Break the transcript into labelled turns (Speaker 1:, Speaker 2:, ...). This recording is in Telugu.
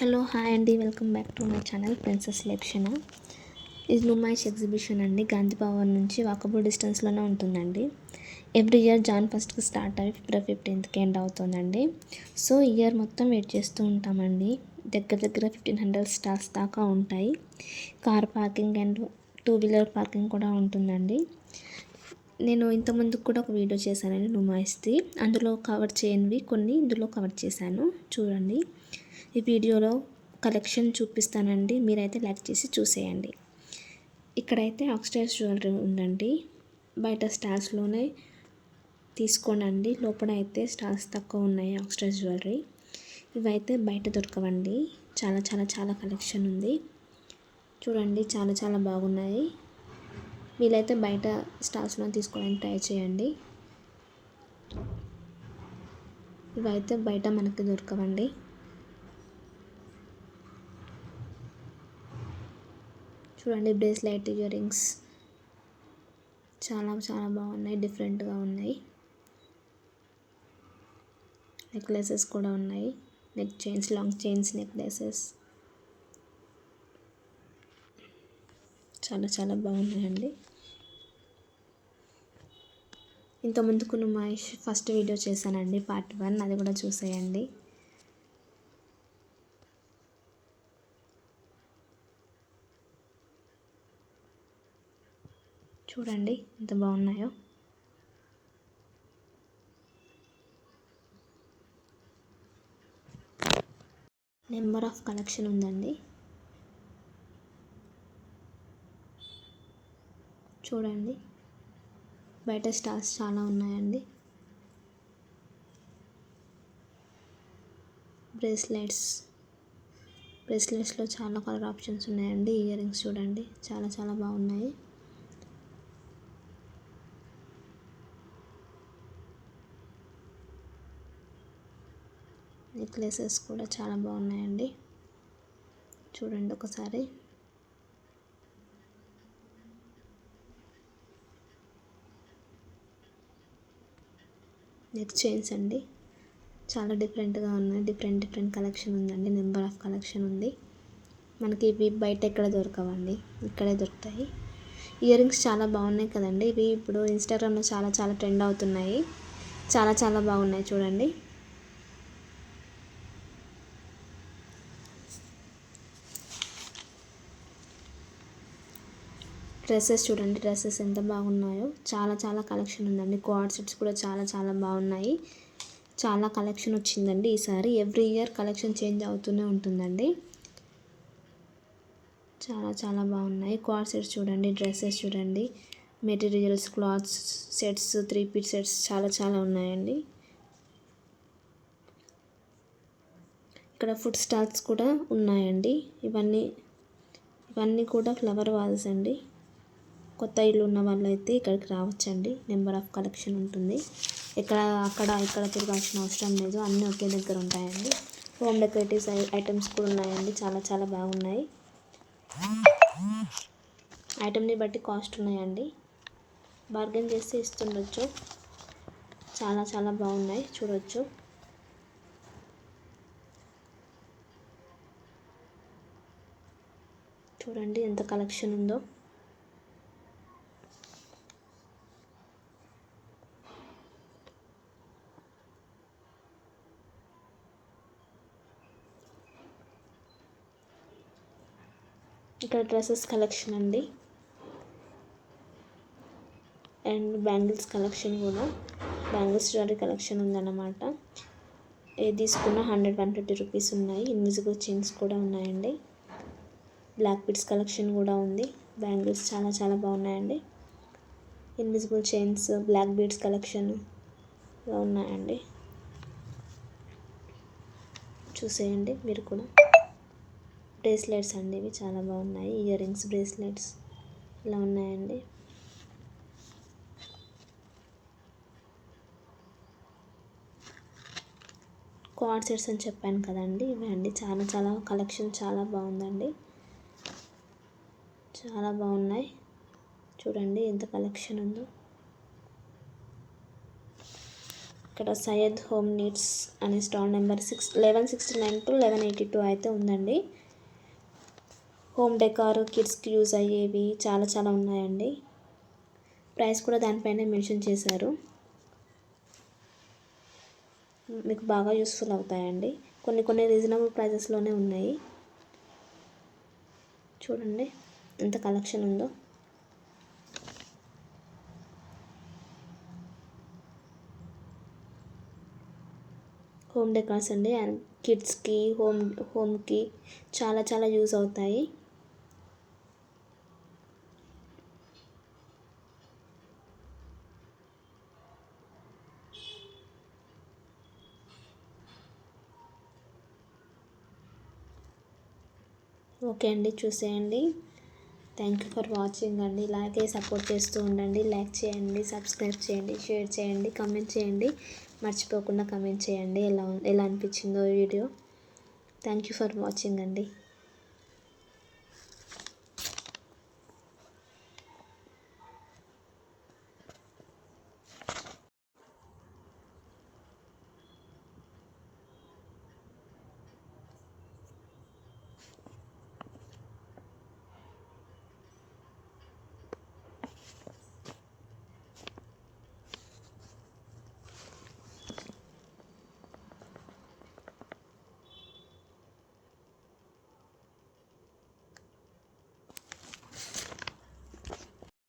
Speaker 1: హలో హాయ్ అండి, welcome back to my channel princess లక్షణ. ఇది నుమాయిష్ ఎగ్జిబిషన్ అండి. గాంధీ భవన్ నుంచి వాకబుల్ డిస్టెన్స్లోనే ఉంటుందండి. ఎవ్రీ ఇయర్ జాన్ ఫస్ట్కి స్టార్ట్ అయ్యి ఫిబ్రవరి 15కి ఎండ్ అవుతుందండి. సో ఇయర్ మొత్తం వెయిట్ చేస్తూ ఉంటామండి. దగ్గర 1500 స్టాల్స్ దాకా ఉంటాయి. Car parking and 2 wheeler parking కూడా ఉంటుందండి. నేను ఇంతకుముందు కూడా ఒక వీడియో చేశానండి నుమాయిష్ది. అందులో కవర్ చేయనివి కొన్ని ఇందులో కవర్ చేశాను, చూడండి. ఈ వీడియోలో కలెక్షన్ చూపిస్తానండి, మీరైతే లైక్ చేసి చూసేయండి. ఇక్కడైతే ఆక్సిడైజ్ జ్యువెలరీ ఉందండి. బయట స్టాల్స్లోనే తీసుకోనండి, లోపల అయితే స్టాల్స్ తక్కువ ఉన్నాయి ఆక్సిడైజ్ జ్యువెలరీ. ఇవైతే బయట దొరకవండి. చాలా చాలా చాలా కలెక్షన్ ఉంది, చూడండి. చాలా చాలా బాగున్నాయి. వీలైతే బయట స్టాల్స్లో తీసుకోవడానికి ట్రై చేయండి. ఇవైతే బయట మనకి దొరకవండి. చూడండి, బ్రేస్లెట్, ఇయర్ రింగ్స్ చాలా చాలా బాగున్నాయి, డిఫరెంట్గా ఉన్నాయి. నెక్లెసెస్ కూడా ఉన్నాయి, neck chains, long chains, necklaces చాలా చాలా బాగున్నాయండి. ఇంతకుముందుకు నుమాయిష్ ఫస్ట్ వీడియో చేశానండి, పార్ట్ 1, అది కూడా చూసేయండి. చూడండి ఎంత బాగున్నాయో. నెంబర్ ఆఫ్ కలెక్షన్ ఉందండి, చూడండి. బయట స్టాల్స్ చాలా ఉన్నాయండి. బ్రేస్లెట్స్లో చాలా కలర్ ఆప్షన్స్ ఉన్నాయండి. ఇయర్ రింగ్స్ చూడండి, చాలా చాలా బాగున్నాయి. నెక్లెసెస్ కూడా చాలా బాగున్నాయండి, చూడండి ఒకసారి. నెక్ చైన్స్ అండి, చాలా డిఫరెంట్గా ఉన్నాయి. డిఫరెంట్ కలెక్షన్ ఉందండి. నెంబర్ ఆఫ్ కలెక్షన్ ఉంది. మనకి ఇవి బయట ఎక్కడ దొరకవండి, ఇక్కడే దొరుకుతాయి. ఇయర్ రింగ్స్ చాలా బాగున్నాయి కదండి. ఇవి ఇప్పుడు ఇన్స్టాగ్రామ్లో చాలా చాలా ట్రెండ్ అవుతున్నాయి. చాలా చాలా బాగున్నాయి, చూడండి. డ్రెస్సెస్ చూడండి, డ్రెస్సెస్ ఎంత బాగున్నాయో. చాలా చాలా కలెక్షన్ ఉందండి. క్వాడ్ సెట్స్ కూడా చాలా చాలా బాగున్నాయి. చాలా కలెక్షన్ వచ్చిందండి ఈసారి. ఎవ్రీ ఇయర్ కలెక్షన్ చేంజ్ అవుతూనే ఉంటుందండి. చాలా చాలా బాగున్నాయి. క్వాడ్ సెట్స్ చూడండి, డ్రెస్సెస్ చూడండి, మెటీరియల్స్, క్లాత్స్ సెట్స్, 3-పీస్ సెట్స్ చాలా చాలా ఉన్నాయండి. ఇక్కడ ఫుడ్ స్టాల్స్ కూడా ఉన్నాయండి. ఇవన్నీ కూడా ఫ్లవర్ వాల్స్ అండి. కొత్త ఇల్లు ఉన్న వాళ్ళు అయితే ఇక్కడికి రావచ్చండి. నెంబర్ ఆఫ్ కలెక్షన్ ఉంటుంది. ఇక్కడ తిరగాల్సిన అవసరం లేదు, అన్నీ ఒకే దగ్గర ఉంటాయండి. హోమ్ డెకరేటివ్స్ ఐటమ్స్ కూడా ఉన్నాయండి. చాలా చాలా బాగున్నాయి. ఐటమ్ని బట్టి కాస్ట్ ఉన్నాయండి. బార్గెన్ చేస్తే ఇస్తుండొచ్చు. చాలా చాలా బాగున్నాయి, చూడొచ్చు. చూడండి ఎంత కలెక్షన్ ఉందో. ఇక్కడ డ్రెస్సెస్ కలెక్షన్ అండి, అండ్ బ్యాంగిల్స్ కలెక్షన్ కూడా. బ్యాంగిల్స్ జ్యువెలరీ కలెక్షన్ ఉందన్నమాట. ఏది తీసుకున్నా 100-150 రూపీస్ ఉన్నాయి. ఇన్విజిబుల్ చైన్స్ కూడా ఉన్నాయండి. బ్లాక్ బీడ్స్ కలెక్షన్ కూడా ఉంది. బ్యాంగిల్స్ చాలా చాలా బాగున్నాయండి. Invisible chains, black beads collection ఉన్నాయండి, చూసేయండి మీరు కూడా. బ్రేస్లెట్స్ అండి, ఇవి చాలా బాగున్నాయి. ఇయర్ రింగ్స్, బ్రేస్లెట్స్ ఇలా ఉన్నాయండి. క్వాడ్ సెట్స్ అని చెప్పాను కదండి, ఇవి అండి. చాలా చాలా కలెక్షన్ చాలా బాగుందండి, చాలా బాగున్నాయి. చూడండి ఎంత కలెక్షన్ ఉందో. ఇక్కడ సయ్యద్ హోమ్ నీడ్స్ అనే స్టాల్ నెంబర్ 1169 టు 1182 అయితే ఉందండి. హోమ్ డెకార్, కిడ్స్కి యూజ్ అయ్యేవి చాలా చాలా ఉన్నాయండి. ప్రైస్ కూడా దానిపైనే మెన్షన్ చేశారు. మీకు బాగా యూస్ఫుల్ అవుతాయండి. కొన్ని రీజనబుల్ ప్రైజెస్లోనే ఉన్నాయి. చూడండి ఎంత కలెక్షన్ ఉందో. హోమ్ డెకార్స్ అండి, అండ్ కిడ్స్కి హోమ్కి చాలా చాలా యూజ్ అవుతాయి. ఓకే అండి, చూసేయండి. థ్యాంక్ యూ ఫర్ వాచింగ్ అండి. ఇలాగే సపోర్ట్ చేస్తూ ఉండండి. లైక్ చేయండి, సబ్స్క్రైబ్ చేయండి, షేర్ చేయండి, కమెంట్ చేయండి. మర్చిపోకుండా కమెంట్ చేయండి ఎలా అనిపించిందో video. Thank you for watching అండి.